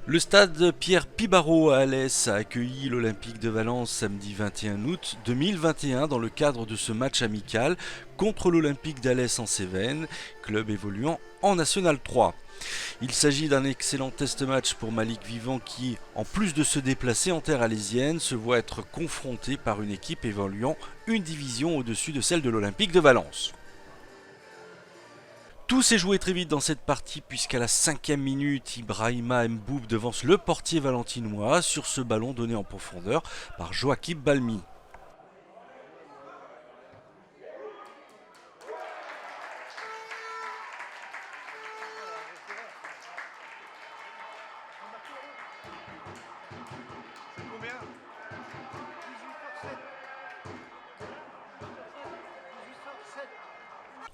Le stade Pierre Pibarot à Alès a accueilli l'Olympique de Valence samedi 21 août 2021 dans le cadre de ce match amical contre l'Olympique d'Alès en Cévennes, club évoluant en National 3. Il s'agit d'un excellent test-match pour Malik Vivant qui, en plus de se déplacer en terre alésienne, se voit être confronté par une équipe évoluant une division au-dessus de celle de l'Olympique de Valence. Tout s'est joué très vite dans cette partie puisqu'à la 5e minute, Ibrahima Mboub devance le portier valentinois sur ce ballon donné en profondeur par Joachim Balmi.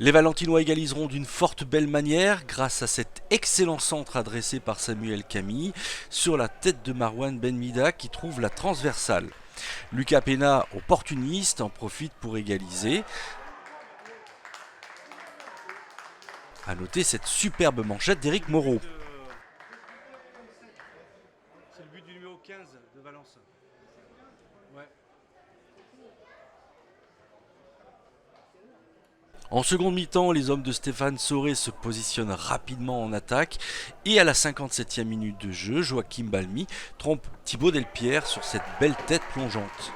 Les Valentinois égaliseront d'une forte belle manière grâce à cet excellent centre adressé par Samuel Camille sur la tête de Marwan Benmida qui trouve la transversale. Lucas Pena, opportuniste, en profite pour égaliser. A noter cette superbe manchette d'Éric Moreau. C'est le but du numéro 15 de Valence. Ouais. En seconde mi-temps, les hommes de Stéphane Soré se positionnent rapidement en attaque et à la 57e minute de jeu, Joachim Balmi trompe Thibaut Delpierre sur cette belle tête plongeante.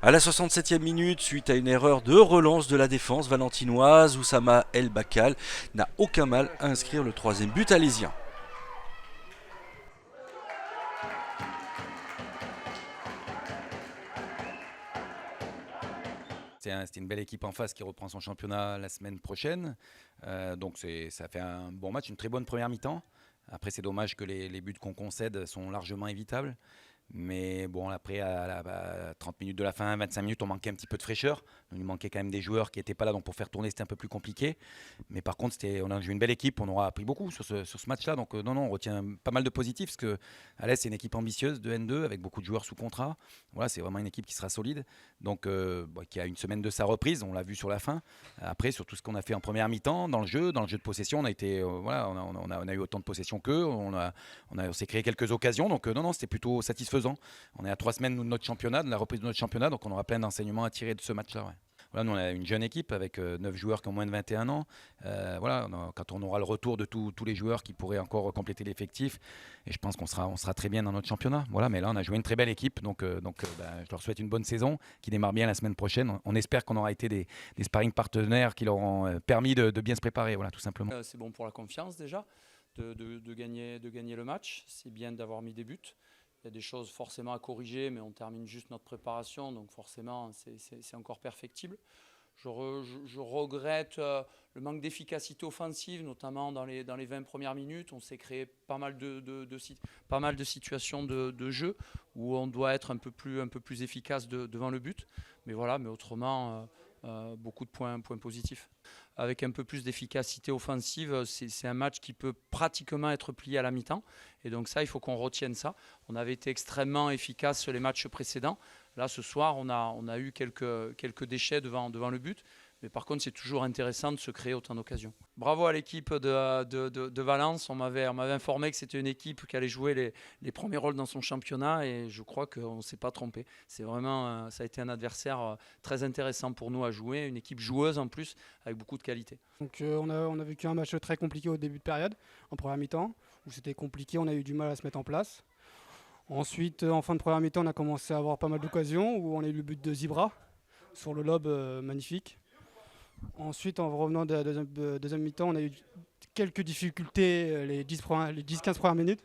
À la 67e minute, suite à une erreur de relance de la défense valentinoise, Oussama El Bakal n'a aucun mal à inscrire le troisième but alésien. C'était une belle équipe en face qui reprend son championnat la semaine prochaine. Donc ça fait un bon match, une très bonne première mi-temps. Après, c'est dommage que les buts qu'on concède sont largement évitables. Mais bon, après, à 30 minutes de la fin, 25 minutes, on manquait un petit peu de fraîcheur. Il nous manquait quand même des joueurs qui n'étaient pas là. Donc pour faire tourner, c'était un peu plus compliqué. Mais par contre, on a joué une belle équipe. On aura appris beaucoup sur ce match-là. Donc non, on retient pas mal de positifs. Parce que Alès, c'est une équipe ambitieuse de N2 avec beaucoup de joueurs sous contrat. Voilà, c'est vraiment une équipe qui sera solide. Donc qui a une semaine de sa reprise. On l'a vu sur la fin. Après, sur tout ce qu'on a fait en première mi-temps, dans le jeu de possession, on a été, voilà, on a eu autant de possession qu'eux. On s'est créé quelques occasions. Donc non, c'était plutôt satisfaisant. On est à 3 semaines de notre championnat, de la reprise de notre championnat, donc on aura plein d'enseignements à tirer de ce match-là. Ouais. Voilà, nous on a une jeune équipe avec 9 joueurs qui ont moins de 21 ans. Voilà, quand on aura le retour de tous les joueurs qui pourraient encore compléter l'effectif, et je pense qu'on sera très bien dans notre championnat. Voilà, mais là on a joué une très belle équipe, donc je leur souhaite une bonne saison qui démarre bien la semaine prochaine. On espère qu'on aura été des sparring partenaires qui leur ont permis de bien se préparer, voilà, tout simplement. C'est bon pour la confiance déjà de gagner le match. C'est bien d'avoir mis des buts. Il y a des choses forcément à corriger, mais on termine juste notre préparation, donc forcément c'est encore perfectible. Je regrette le manque d'efficacité offensive, notamment dans les 20 premières minutes. On s'est créé pas mal de situations de jeu où on doit être un peu plus efficace devant le but. Mais voilà, mais autrement, beaucoup de points positifs. Avec un peu plus d'efficacité offensive, c'est un match qui peut pratiquement être plié à la mi-temps. Et donc ça, il faut qu'on retienne ça. On avait été extrêmement efficace sur les matchs précédents. Là, ce soir, on a eu quelques déchets devant le but. Mais par contre, c'est toujours intéressant de se créer autant d'occasions. Bravo à l'équipe de Valence. On m'avait informé que c'était une équipe qui allait jouer les premiers rôles dans son championnat et je crois qu'on ne s'est pas trompé. C'est vraiment, ça a été un adversaire très intéressant pour nous à jouer, une équipe joueuse en plus avec beaucoup de qualité. Donc on a vécu un match très compliqué au début de période, en première mi-temps, où c'était compliqué, on a eu du mal à se mettre en place. Ensuite, en fin de première mi-temps, on a commencé à avoir pas mal d'occasions, où on a eu le but de Zibra sur le lob magnifique. Ensuite, en revenant de la deuxième mi-temps, on a eu quelques difficultés les 10-15 premières minutes.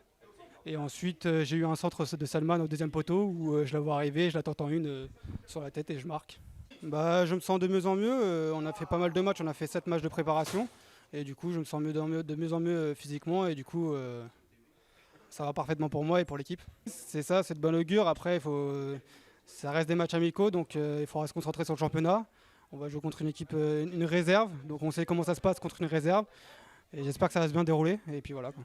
Et ensuite, j'ai eu un centre de Salman au deuxième poteau où je la vois arriver, je la tente en une sur la tête et je marque. Je me sens de mieux en mieux. On a fait pas mal de matchs, on a fait 7 matchs de préparation. Et du coup, je me sens de mieux en mieux physiquement. Et du coup, ça va parfaitement pour moi et pour l'équipe. C'est ça, c'est de bon augure. Après, ça reste des matchs amicaux, donc il faudra se concentrer sur le championnat. On va jouer contre une équipe, une réserve, donc on sait comment ça se passe contre une réserve. Et j'espère que ça va se bien dérouler. Et puis voilà, quoi.